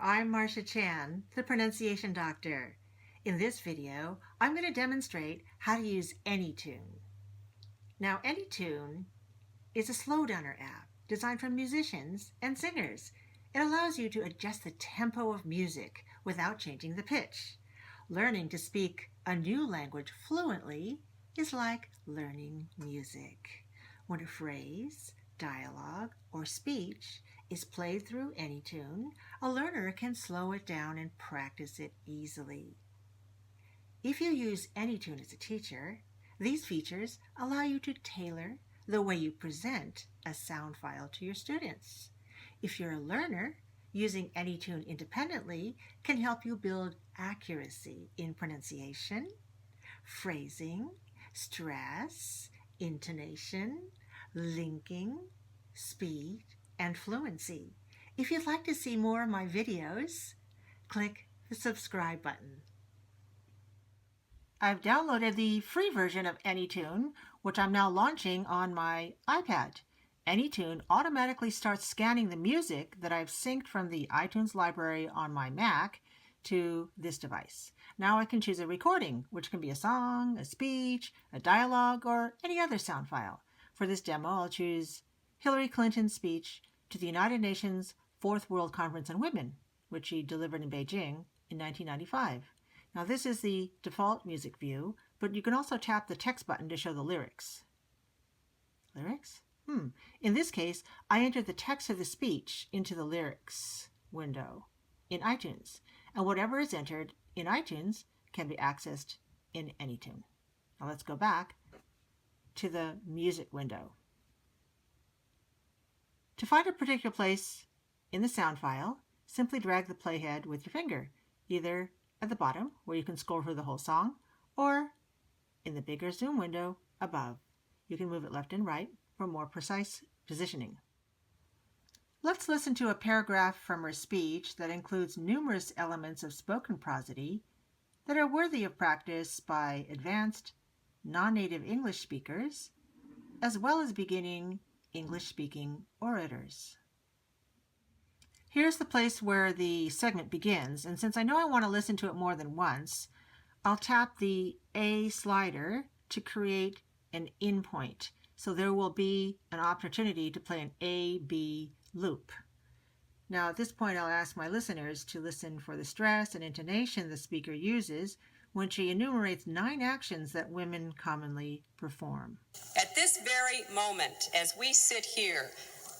I'm Marsha Chan, the pronunciation doctor. In this video, I'm going to demonstrate how to use Anytune. Now, Anytune is a slowdowner app designed for musicians and singers. It allows you to adjust the tempo of music without changing the pitch. Learning to speak a new language fluently is like learning music. When a phrase, dialogue, or speech is played through Anytune, a learner can slow it down and practice it easily. If you use Anytune as a teacher, these features allow you to tailor the way you present a sound file to your students. If you're a learner, using Anytune independently can help you build accuracy in pronunciation, phrasing, stress, intonation, linking, speed, and fluency. If you'd like to see more of my videos, click the subscribe button. I've downloaded the free version of Anytune, which I'm now launching on my iPad. Anytune automatically starts scanning the music that I've synced from the iTunes library on my Mac to this device. Now I can choose a recording, which can be a song, a speech, a dialogue, or any other sound file. For this demo, I'll choose Hillary Clinton's speech to the United Nations Fourth World Conference on Women, which she delivered in Beijing in 1995. Now this is the default music view, but you can also tap the text button to show the lyrics. Lyrics? In this case, I entered the text of the speech into the lyrics window in iTunes, and whatever is entered in iTunes can be accessed in Anytune. Now let's go back to the music window. To find a particular place in the sound file, simply drag the playhead with your finger, either at the bottom where you can scroll through the whole song, or in the bigger zoom window above. You can move it left and right for more precise positioning. Let's listen to a paragraph from her speech that includes numerous elements of spoken prosody that are worthy of practice by advanced non-native English speakers, as well as beginning English-speaking orators. Here's the place where the segment begins, and since I know I want to listen to it more than once, I'll tap the A slider to create an in point. So there will be an opportunity to play an A-B loop. Now at this point, I'll ask my listeners to listen for the stress and intonation the speaker uses when she enumerates 9 actions that women commonly perform. At this very moment, as we sit here,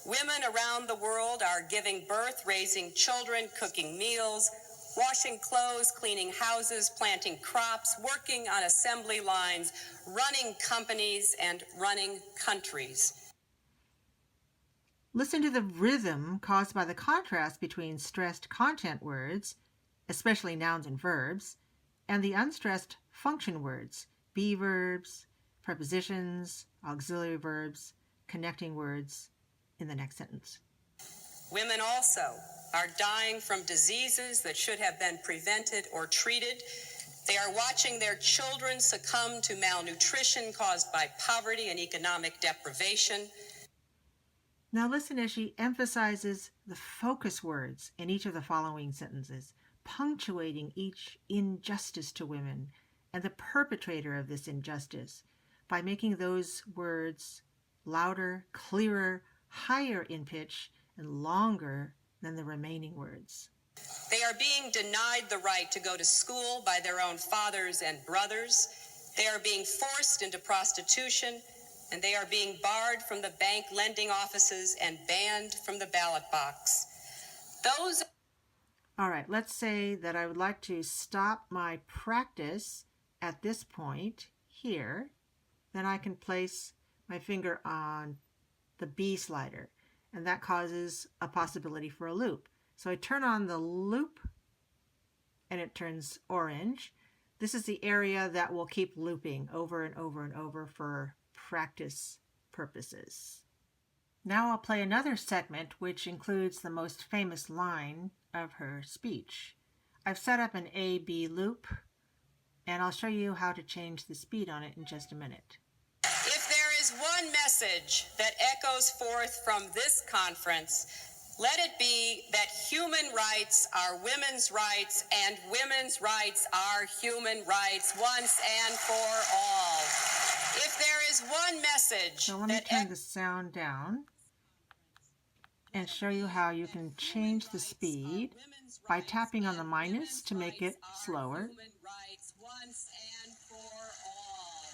women around the world are giving birth, raising children, cooking meals, washing clothes, cleaning houses, planting crops, working on assembly lines, running companies, and running countries. Listen to the rhythm caused by the contrast between stressed content words, especially nouns and verbs, and the unstressed function words, be verbs, prepositions, auxiliary verbs, connecting words in the next sentence. Women also are dying from diseases that should have been prevented or treated. They are watching their children succumb to malnutrition caused by poverty and economic deprivation. Now listen as she emphasizes the focus words in each of the following sentences, punctuating each injustice to women and the perpetrator of this injustice by making those words louder, clearer, higher in pitch, and longer than the remaining words. They are being denied the right to go to school by their own fathers and brothers. They are being forced into prostitution, and they are being barred from the bank lending offices and banned from the ballot box. All right, let's say that I would like to stop my practice at this point here. Then I can place my finger on the B slider, and that causes a possibility for a loop. So I turn on the loop and it turns orange. This is the area that will keep looping over and over and over for practice purposes. Now I'll play another segment which includes the most famous line of her speech. I've set up an A-B loop, and I'll show you how to change the speed on it in just a minute. If there is one message that echoes forth from this conference, Let it be that human rights are women's rights and women's rights are human rights once and for all. If there is one message So let me turn the sound down and show you how you can change the speed by tapping on the minus to make it slower. human rights once and for all.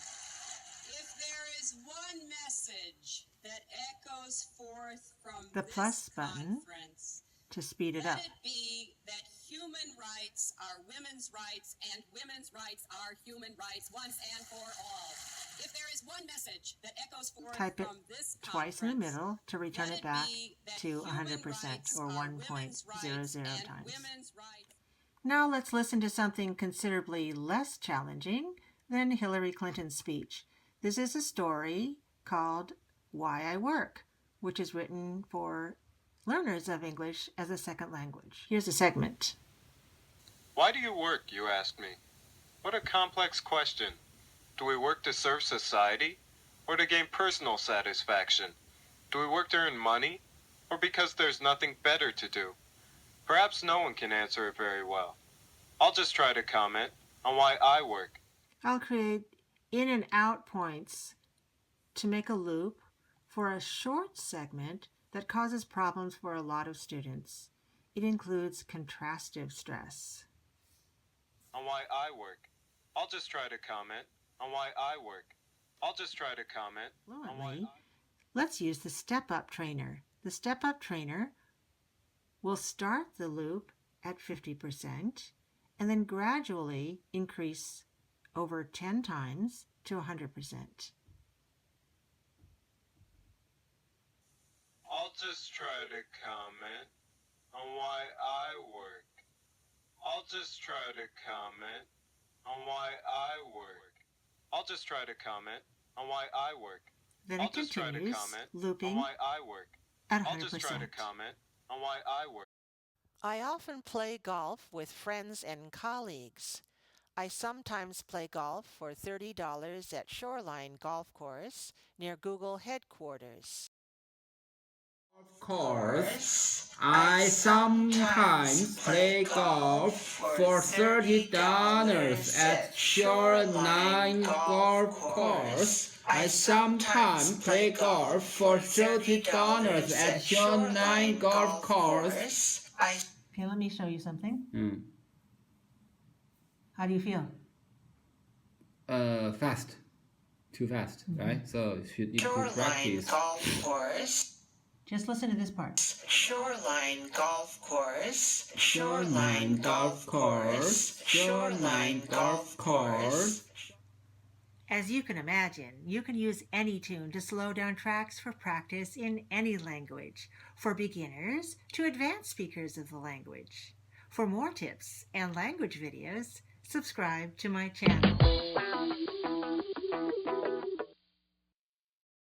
If there is one message that echoes forth from The this plus button conference, to speed it up. let it be that human rights are women's rights and women's rights are human rights once and for all. If there is one message that echoes forth Type it from this twice in the conference, middle to return let it back be that to human 100% rights or are women's 1.00 rights and times. women's rights. Now let's listen to something considerably less challenging than Hillary Clinton's speech. This is a story called Why I Work, which is written for learners of English as a second language. Here's a segment. Why do you work, you ask me? What a complex question. Do we work to serve society or to gain personal satisfaction? Do we work to earn money or because there's nothing better to do? Perhaps no one can answer it very well. I'll just try to comment on why I work. I'll create in and out points to make a loop for a short segment that causes problems for a lot of students. It includes contrastive stress. On why I work. I'll just try to comment on why I work. I'll just try to comment on why Fluently, let's use the step-up trainer. The step-up trainer will start the loop at 50% and then gradually increase over 10 times to 100%. I'll just try to comment on why I work. I'll just try to comment on why I work. I'll just try to comment on why I work. Then I'll it just try to continues comment on looping why I work. at I'll just try to 100%. comment on why I work. I often play golf with friends and colleagues. I sometimes play golf for $30 at Shoreline Golf Course near Google headquarters. Course, I sometimes play golf for $30 at Shoreline Golf Course. I sometimes play golf for $30 at Shoreline Golf Course. Okay, let me show you something. How do you feel? Fast. Too fast, right? So you need to Shoreline practice. Golf Course. Just listen to this part. Shoreline Golf Course. Shoreline Golf Course. Shoreline Golf Course. As you can imagine, you can use Anytune to slow down tracks for practice in any language, for beginners to advanced speakers of the language. For more tips and language videos, subscribe to my channel.